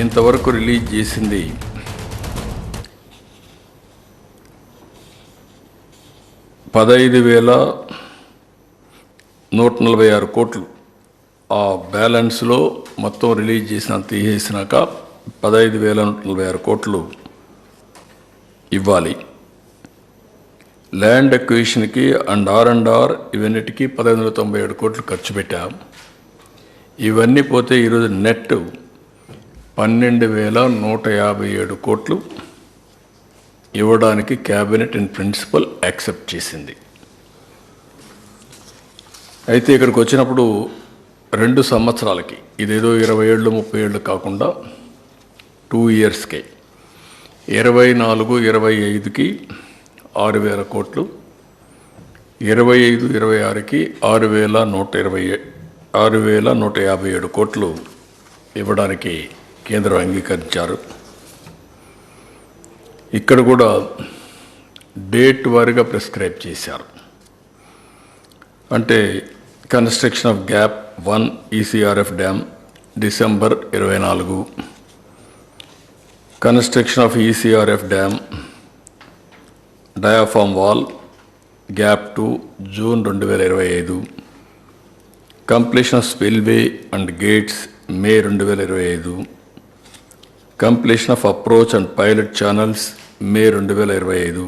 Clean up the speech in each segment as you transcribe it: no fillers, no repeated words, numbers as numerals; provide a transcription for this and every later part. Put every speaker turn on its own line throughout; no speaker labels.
ఇంతవరకు రిలీజ్ చేసింది 15,146 కోట్లు. ఆ బ్యాలెన్స్లో మొత్తం రిలీజ్ తీసేసినాక 15,146 కోట్లు ఇవ్వాలి. ల్యాండ్ అక్విజిషన్కి అండ్ ఆర్ ఇవన్నిటికీ 1,597 కోట్లు ఖర్చు పెట్టాం. ఇవన్నీ పోతే ఈరోజు నెట్ 12,157 కోట్లు ఇవ్వడానికి క్యాబినెట్ ఇన్ ప్రిన్సిపల్ యాక్సెప్ట్ చేసింది. అయితే ఇక్కడికి వచ్చినప్పుడు 2 సంవత్సరాలకి, ఇదేదో 20 ఏళ్ళు 30 ఏళ్ళు కాకుండా 2 ఇయర్స్కే 24-25కి 6,000 కోట్లు, 25-26కి 6,157 కోట్లు ఇవ్వడానికి కేంద్రం అంగీకరించారు. ఇక్కడ కూడా డేట్ వారీగా ప్రిస్క్రైబ్ చేశారు. అంటే construction of gap 1 ECRF dam December 24, construction of ECRF dam diaphragm wall gap 2 June 2025, completion of spillway and gates May 2025, completion of approach and pilot channels May 2025,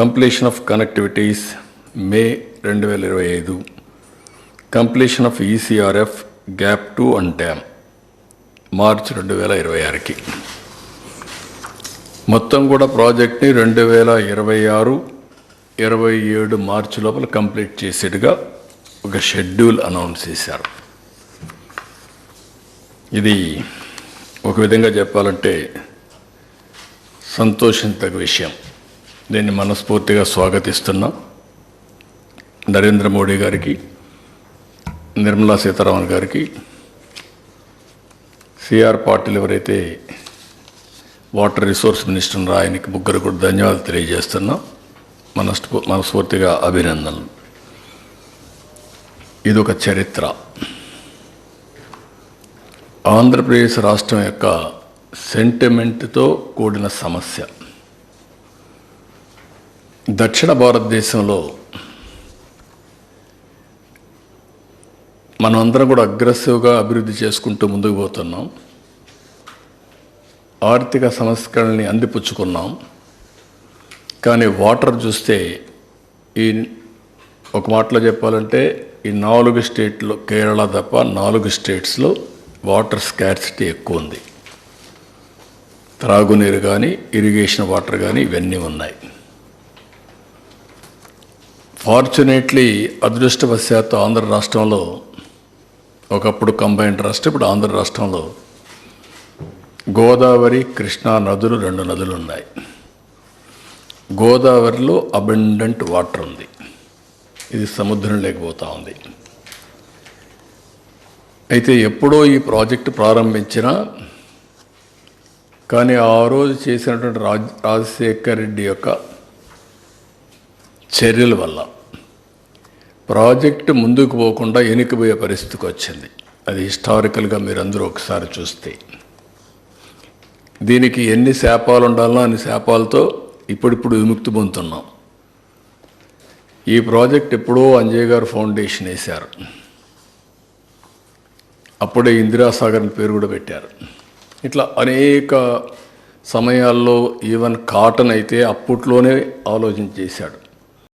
completion of connectivities May 2025, completion of ECRF gap 2 and dam March 2026కి. మొత్తం కూడా ప్రాజెక్ట్ని 2026-27 మార్చి లోపల complete చేసేట్టుగా ఒక schedule announce చేశారు. ఇది ఒక విధంగా చెప్పాలంటే సంతోషించదగ్గ విషయం. దీన్ని మనస్ఫూర్తిగా స్వాగతిస్తున్నా. నరేంద్ర మోడీ గారికి, నిర్మలా సీతారామన్ గారికి, సిఆర్ పాటిల్ ఎవరైతే వాటర్ రిసోర్స్ మినిస్టర్ ఉన్నారో ఆయనకి ముగ్గురు కూడా ధన్యవాదాలు తెలియజేస్తున్నా. మనస్ఫూర్తిగా అభినందనలు. ఇదొక చరిత్ర. ఆంధ్రప్రదేశ్ రాష్ట్రం యొక్క సెంటిమెంట్తో కూడిన సమస్య. దక్షిణ భారతదేశంలో మనమందరం కూడా అగ్రెసివ్గా అభివృద్ధి చేసుకుంటూ ముందుకు పోతున్నాం. ఆర్థిక సంస్కరణల్ని అందిపుచ్చుకున్నాం. కానీ వాటర్ చూస్తే ఒక మాటలో చెప్పాలంటే ఈ 4 స్టేట్లో, కేరళ తప్ప 4 స్టేట్స్లో వాటర్ స్కార్సిటీ ఎక్కువ ఉంది. త్రాగునీరు కానీ, ఇరిగేషన్ వాటర్ కానీ ఇవన్నీ ఉన్నాయి. ఫార్చునేట్లీ అదృష్టవశాత్తు ఆంధ్ర రాష్ట్రంలో, ఒకప్పుడు కంబైన్డ్ రాష్ట్రం, ఇప్పుడు ఆంధ్ర రాష్ట్రంలో గోదావరి, కృష్ణా నదులు 2 నదులు ఉన్నాయి. గోదావరిలో అబండెంట్ వాటర్ ఉంది. ఇది సముద్రం లేకపోతూ ఉంది. అయితే ఎప్పుడో ఈ ప్రాజెక్టు ప్రారంభించినా కానీ ఆ రోజు చేసినటువంటి రాజశేఖర్ రెడ్డి యొక్క చర్యల వల్ల ప్రాజెక్టు ముందుకు పోకుండా వెనుకబోయే పరిస్థితికి వచ్చింది. అది హిస్టారికల్గా మీరందరూ ఒకసారి చూస్తే దీనికి ఎన్ని శాపాలు ఉండాలనో అన్ని శాపాలతో ఇప్పుడిప్పుడు విముక్తి పొందుతున్నాం. ఈ ప్రాజెక్ట్ ఎప్పుడో అంజయ్ గారు ఫౌండేషన్ వేశారు. అప్పుడే ఇందిరాసాగర్ పేరు కూడా పెట్టారు. ఇట్లా అనేక సమయాల్లో ఈవెన్ కాటన్ అయితే అప్పట్లోనే ఆలోచన చేశాడు.